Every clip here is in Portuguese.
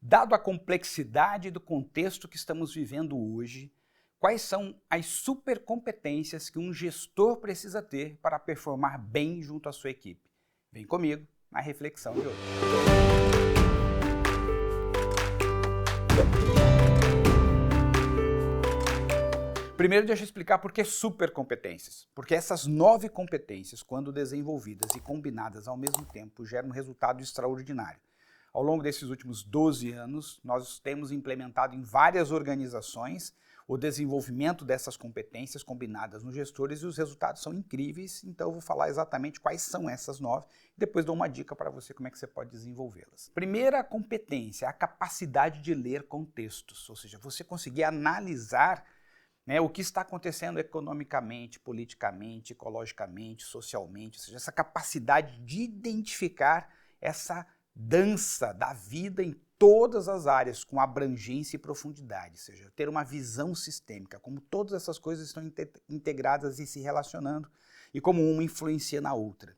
Dado a complexidade do contexto que estamos vivendo hoje, quais são as supercompetências que um gestor precisa ter para performar bem junto à sua equipe? Vem comigo na reflexão de hoje. Primeiro, deixa eu explicar por que supercompetências. Porque essas 9 competências, quando desenvolvidas e combinadas ao mesmo tempo, geram um resultado extraordinário. Ao longo desses últimos 12 anos, nós temos implementado em várias organizações o desenvolvimento dessas competências combinadas nos gestores e os resultados são incríveis, então eu vou falar exatamente quais são essas 9 e depois dou uma dica para você como é que você pode desenvolvê-las. Primeira competência é a capacidade de ler contextos, ou seja, você conseguir analisar o que está acontecendo economicamente, politicamente, ecologicamente, socialmente, ou seja, essa capacidade de identificar essa dança da vida em todas as áreas, com abrangência e profundidade, ou seja, ter uma visão sistêmica, como todas essas coisas estão integradas e se relacionando, e como uma influencia na outra.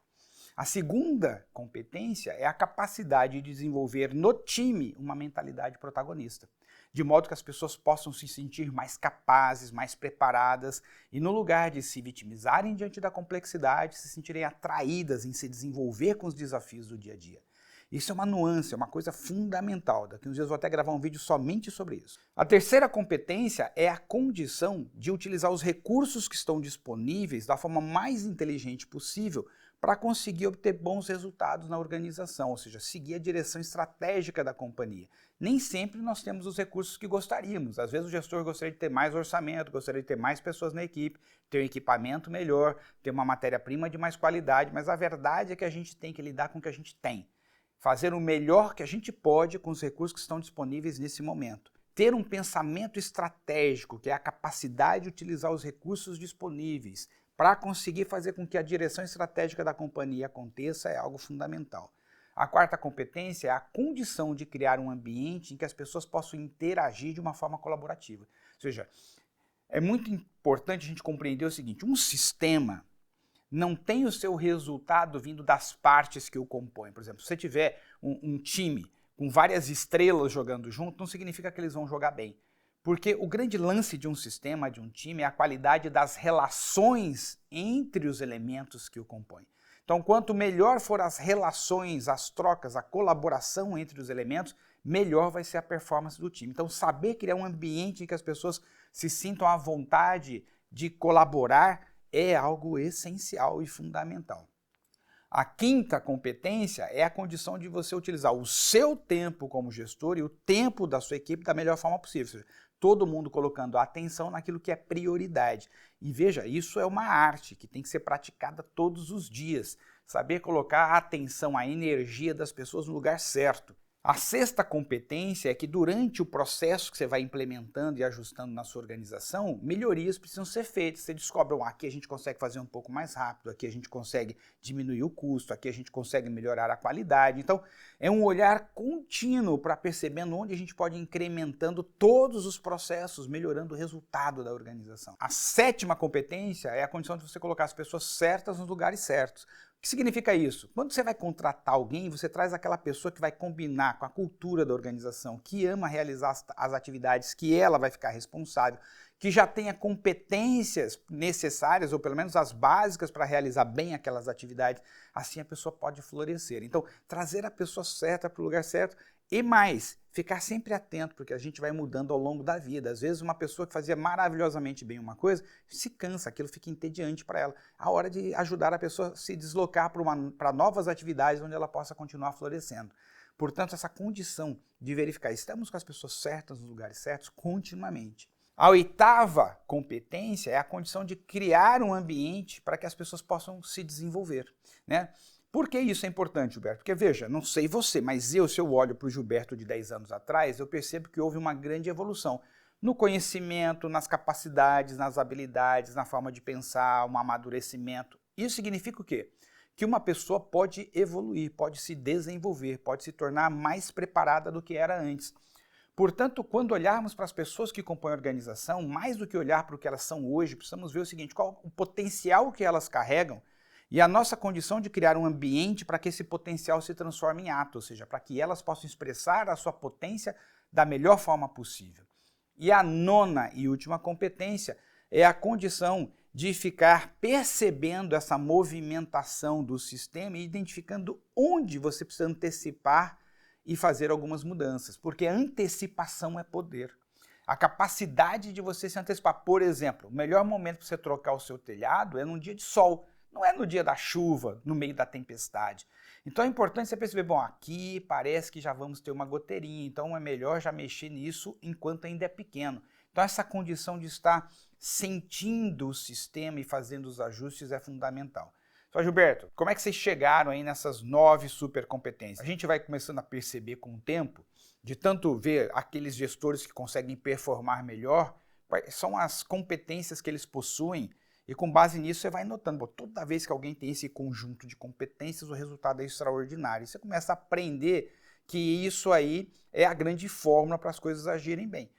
A segunda competência é a capacidade de desenvolver no time uma mentalidade protagonista, de modo que as pessoas possam se sentir mais capazes, mais preparadas e no lugar de se vitimizarem diante da complexidade, se sentirem atraídas em se desenvolver com os desafios do dia a dia. Isso é uma nuance, é uma coisa fundamental. Daqui uns dias eu vou até gravar um vídeo somente sobre isso. A terceira competência é a condição de utilizar os recursos que estão disponíveis da forma mais inteligente possível para conseguir obter bons resultados na organização, ou seja, seguir a direção estratégica da companhia. Nem sempre nós temos os recursos que gostaríamos. Às vezes o gestor gostaria de ter mais orçamento, gostaria de ter mais pessoas na equipe, ter um equipamento melhor, ter uma matéria-prima de mais qualidade, mas a verdade é que a gente tem que lidar com o que a gente tem. Fazer o melhor que a gente pode com os recursos que estão disponíveis nesse momento. Ter um pensamento estratégico, que é a capacidade de utilizar os recursos disponíveis para conseguir fazer com que a direção estratégica da companhia aconteça, é algo fundamental. A quarta competência é a condição de criar um ambiente em que as pessoas possam interagir de uma forma colaborativa. Ou seja, é muito importante a gente compreender o seguinte, um sistema não tem o seu resultado vindo das partes que o compõem. Por exemplo, se você tiver um time com várias estrelas jogando junto, não significa que eles vão jogar bem. Porque o grande lance de um sistema, de um time, é a qualidade das relações entre os elementos que o compõem. Então, quanto melhor for as relações, as trocas, a colaboração entre os elementos, melhor vai ser a performance do time. Então, saber criar um ambiente em que as pessoas se sintam à vontade de colaborar é algo essencial e fundamental. A quinta competência é a condição de você utilizar o seu tempo como gestor e o tempo da sua equipe da melhor forma possível. Ou seja, todo mundo colocando a atenção naquilo que é prioridade. E veja, isso é uma arte que tem que ser praticada todos os dias. Saber colocar a atenção, a energia das pessoas no lugar certo. A sexta competência é que durante o processo que você vai implementando e ajustando na sua organização, melhorias precisam ser feitas. Você descobre, aqui a gente consegue fazer um pouco mais rápido, aqui a gente consegue diminuir o custo, aqui a gente consegue melhorar a qualidade. Então, é um olhar contínuo para percebendo onde a gente pode ir incrementando todos os processos, melhorando o resultado da organização. A sétima competência é a condição de você colocar as pessoas certas nos lugares certos. O que significa isso? Quando você vai contratar alguém, você traz aquela pessoa que vai combinar com a cultura da organização, que ama realizar as atividades que ela vai ficar responsável, que já tenha competências necessárias, ou pelo menos as básicas para realizar bem aquelas atividades, assim a pessoa pode florescer. Então, trazer a pessoa certa para o lugar certo e mais, ficar sempre atento, porque a gente vai mudando ao longo da vida. Às vezes uma pessoa que fazia maravilhosamente bem uma coisa, se cansa, aquilo fica entediante para ela. A hora de ajudar a pessoa a se deslocar para novas atividades onde ela possa continuar florescendo. Portanto, essa condição de verificar, estamos com as pessoas certas nos lugares certos continuamente. A oitava competência é a condição de criar um ambiente para que as pessoas possam se desenvolver, né? Por que isso é importante, Gilberto? Porque veja, não sei você, mas se eu olho para o Gilberto de 10 anos atrás, eu percebo que houve uma grande evolução no conhecimento, nas capacidades, nas habilidades, na forma de pensar, um amadurecimento. Isso significa o quê? Que uma pessoa pode evoluir, pode se desenvolver, pode se tornar mais preparada do que era antes. Portanto, quando olharmos para as pessoas que compõem a organização, mais do que olhar para o que elas são hoje, precisamos ver o seguinte, qual o potencial que elas carregam E a nossa condição de criar um ambiente para que esse potencial se transforme em ato, ou seja, para que elas possam expressar a sua potência da melhor forma possível. E a nona e última competência é a condição de ficar percebendo essa movimentação do sistema e identificando onde você precisa antecipar e fazer algumas mudanças, porque a antecipação é poder. A capacidade de você se antecipar. Por exemplo, o melhor momento para você trocar o seu telhado é num dia de sol, não é no dia da chuva, no meio da tempestade. Então é importante você perceber, bom, aqui parece que já vamos ter uma goteirinha, então é melhor já mexer nisso enquanto ainda é pequeno. Então essa condição de estar sentindo o sistema e fazendo os ajustes é fundamental. Só Gilberto, como é que vocês chegaram aí nessas 9 supercompetências? A gente vai começando a perceber com o tempo, de tanto ver aqueles gestores que conseguem performar melhor, quais são as competências que eles possuem, e com base nisso você vai notando, toda vez que alguém tem esse conjunto de competências, o resultado é extraordinário. E você começa a aprender que isso aí é a grande fórmula para as coisas agirem bem.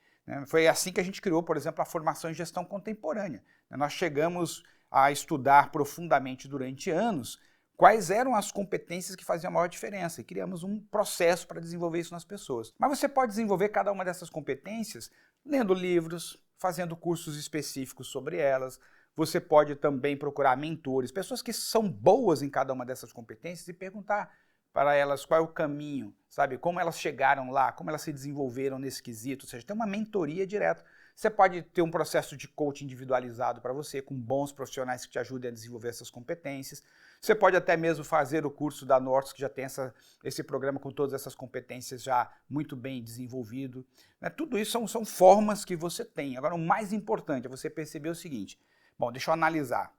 Foi assim que a gente criou, por exemplo, a formação em gestão contemporânea. Nós chegamos a estudar profundamente durante anos quais eram as competências que faziam a maior diferença e criamos um processo para desenvolver isso nas pessoas. Mas você pode desenvolver cada uma dessas competências lendo livros, fazendo cursos específicos sobre elas. Você pode também procurar mentores, pessoas que são boas em cada uma dessas competências e perguntar para elas qual é o caminho, sabe? Como elas chegaram lá, como elas se desenvolveram nesse quesito, ou seja, tem uma mentoria direta. Você pode ter um processo de coaching individualizado para você, com bons profissionais que te ajudem a desenvolver essas competências. Você pode até mesmo fazer o curso da Nortos, que já tem esse programa com todas essas competências já muito bem desenvolvido. Tudo isso são formas que você tem. Agora, o mais importante é você perceber o seguinte, bom, deixa eu analisar.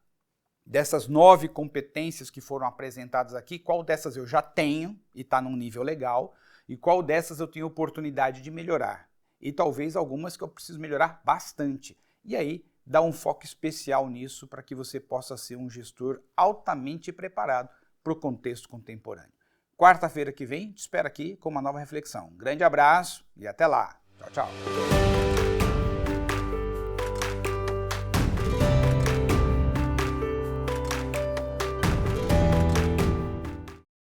Dessas 9 competências que foram apresentadas aqui, qual dessas eu já tenho e está num nível legal, e qual dessas eu tenho oportunidade de melhorar. E talvez algumas que eu preciso melhorar bastante. E aí, dá um foco especial nisso para que você possa ser um gestor altamente preparado para o contexto contemporâneo. Quarta-feira que vem, te espero aqui com uma nova reflexão. Grande abraço e até lá. Tchau, tchau.